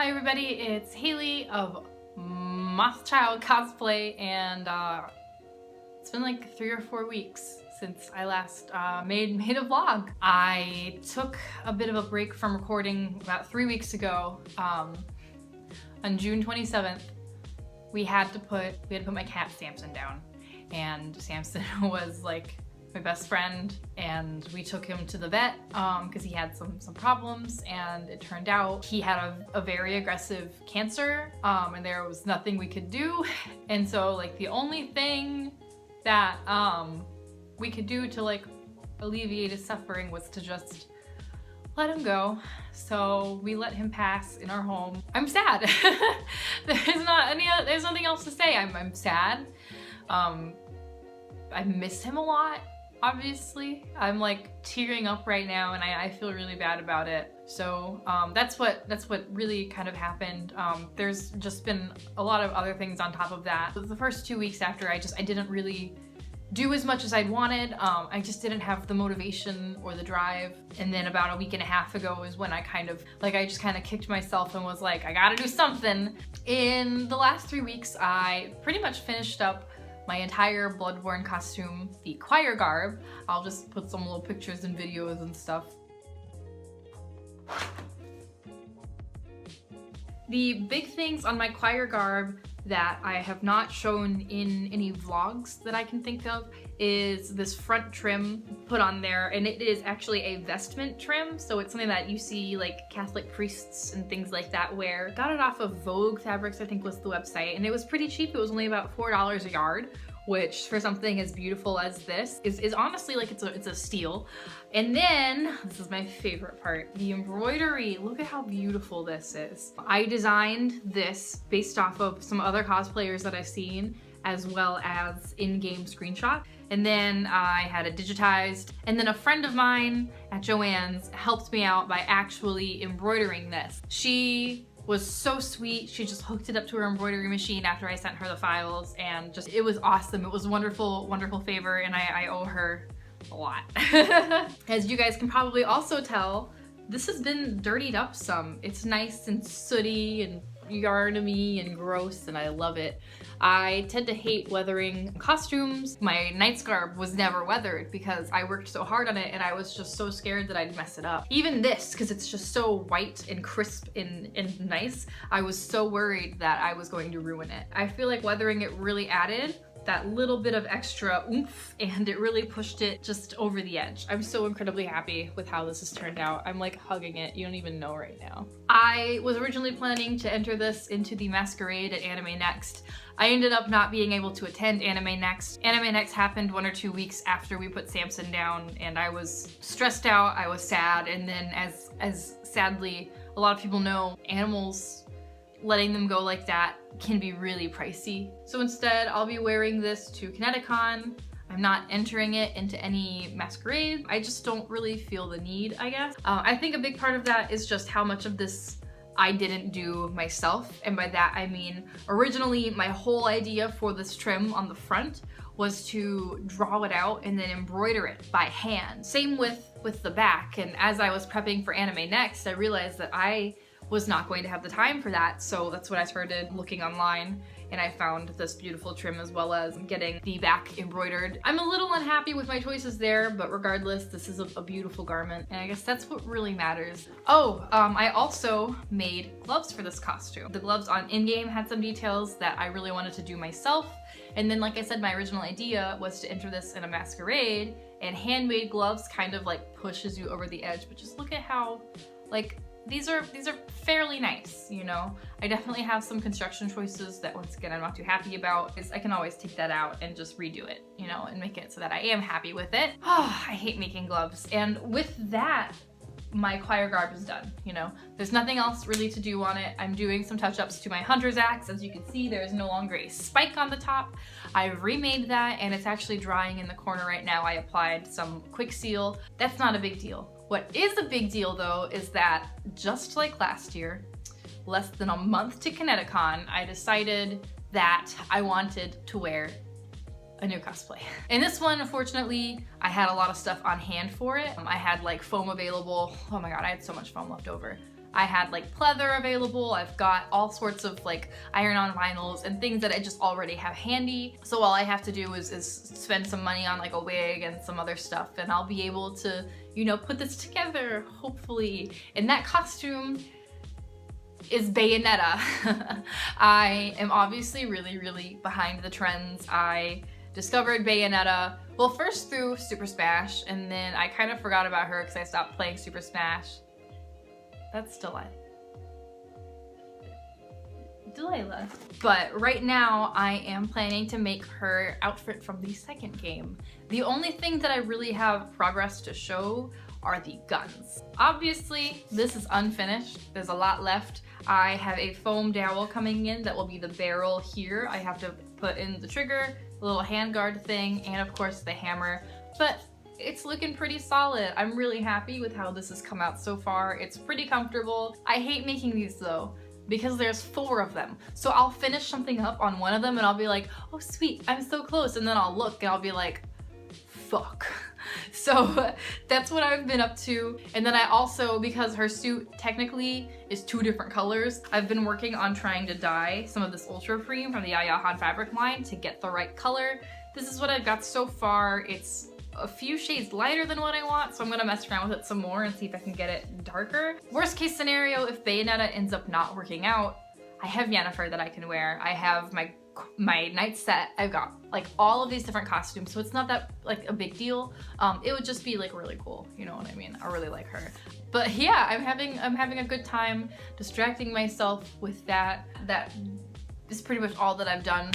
Hi everybody, it's Haley of Mothchild Cosplay, and it's been like 3 or 4 weeks since I last made a vlog. I took a bit of a break from recording about 3 weeks ago. On June 27th, we had to put my cat Samson down, and Samson was like my best friend, and we took him to the vet because he had some problems, and it turned out he had a very aggressive cancer, and there was nothing we could do. And so like the only thing that we could do to like alleviate his suffering was to just let him go. So we let him pass in our home. I'm sad. There's nothing else to say. I'm sad. I miss him a lot. Obviously, I'm like tearing up right now, and I feel really bad about it. So that's what really kind of happened. There's just been a lot of other things on top of that. The first 2 weeks after, I didn't really do as much as I'd wanted. I just didn't have the motivation or the drive. And then about a week and a half ago is when I just kind of kicked myself and was like, I gotta do something. In the last 3 weeks, I pretty much finished up my entire Bloodborne costume, the choir garb. I'll just put some little pictures and videos and stuff. The big things on my choir garb that I have not shown in any vlogs that I can think of is this front trim put on there, and it is actually a vestment trim, so it's something that you see like Catholic priests and things like that wear. Got it off of Vogue Fabrics, I think was the website, and it was pretty cheap. It was only about $4 a yard, which for something as beautiful as this is honestly like it's a steal. And then, this is my favorite part, the embroidery. Look at how beautiful this is. I designed this based off of some other cosplayers that I've seen, as well as in-game screenshots. And then I had it digitized. And then a friend of mine at Joann's helped me out by actually embroidering this. She was so sweet. She just hooked it up to her embroidery machine after I sent her the files, and it was awesome. It was a wonderful, wonderful favor, and I owe her a lot. As you guys can probably also tell, this has been dirtied up some. It's nice and sooty and yarn-y and gross, and I love it. I tend to hate weathering costumes. My knight's garb was never weathered because I worked so hard on it, and I was just so scared that I'd mess it up. Even this, because it's just so white and crisp and nice, I was so worried that I was going to ruin it. I feel like weathering it really added that little bit of extra oomph, and it really pushed it just over the edge. I'm so incredibly happy with how this has turned out. I'm like hugging it. You don't even know right now. I was originally planning to enter this into the masquerade at Anime Next. I ended up not being able to attend Anime Next. Anime Next happened 1 or 2 weeks after we put Samson down, and I was stressed out, I was sad, and then as sadly a lot of people know, animals, letting them go like that can be really pricey. So instead, I'll be wearing this to Connecticon. I'm not entering it into any masquerade. I just don't really feel the need, I guess. I think a big part of that is just how much of this I didn't do myself. And by that, I mean, originally my whole idea for this trim on the front was to draw it out and then embroider it by hand. Same with the back. And as I was prepping for Anime Next, I realized that I was not going to have the time for that, so that's when I started looking online, and I found this beautiful trim as well as getting the back embroidered. I'm a little unhappy with my choices there, but regardless, this is a beautiful garment, and I guess that's what really matters. Oh, I also made gloves for this costume. The gloves on in-game had some details that I really wanted to do myself, and then like I said, my original idea was to enter this in a masquerade, and handmade gloves kind of like pushes you over the edge, but just look at how, like, these are fairly nice, you know? I definitely have some construction choices that, once again, I'm not too happy about. I can always take that out and just redo it, you know, and make it so that I am happy with it. Oh, I hate making gloves. And with that, my choir garb is done, you know? There's nothing else really to do on it. I'm doing some touch-ups to my hunter's axe. As you can see, there's no longer a spike on the top. I've remade that, and it's actually drying in the corner right now. I applied some quick seal. That's not a big deal. What is a big deal though is that, just like last year, less than a month to Connecticon, I decided that I wanted to wear a new cosplay. In this one, unfortunately, I had a lot of stuff on hand for it. I had like foam available. Oh my god, I had so much foam left over. I had like pleather available. I've got all sorts of like iron-on vinyls and things that I just already have handy. So all I have to do is spend some money on like a wig and some other stuff, and I'll be able to, you know, put this together, hopefully. And that costume is Bayonetta. I am obviously really behind the trends. I discovered Bayonetta, well, first through Super Smash, and then I kind of forgot about her because I stopped playing Super Smash. That's Delilah. But right now I am planning to make her outfit from the second game. The only thing that I really have progress to show are the guns. Obviously, this is unfinished. There's a lot left. I have a foam dowel coming in that will be the barrel here. I have to put in the trigger, the little handguard thing, and of course the hammer. But it's looking pretty solid. I'm really happy with how this has come out so far. It's pretty comfortable. I hate making these though, because there's 4 of them. So I'll finish something up on one of them and I'll be like, oh sweet, I'm so close. And then I'll look and I'll be like, fuck. So that's what I've been up to. And then I also, because her suit technically is 2 different colors, I've been working on trying to dye some of this Ultra Cream from the Ayahan fabric line to get the right color. This is what I've got so far. It's a few shades lighter than what I want, so I'm gonna mess around with it some more and see if I can get it darker. Worst case scenario, if Bayonetta ends up not working out, I have Yennefer that I can wear. I have my night set. I've got like all of these different costumes, so it's not that like a big deal. It would just be like really cool, you know what I mean? I really like her. But yeah, I'm having a good time distracting myself with that. That is pretty much all that I've done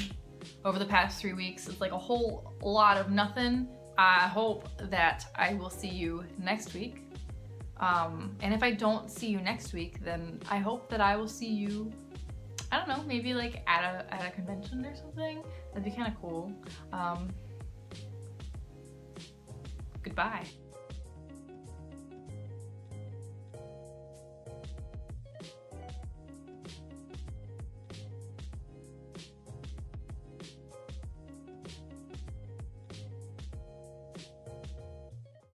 over the past 3 weeks. It's like a whole lot of nothing. I hope that I will see you next week. And if I don't see you next week, then I hope that I will see you, I don't know, maybe like at a convention or something. That'd be kind of cool. Goodbye.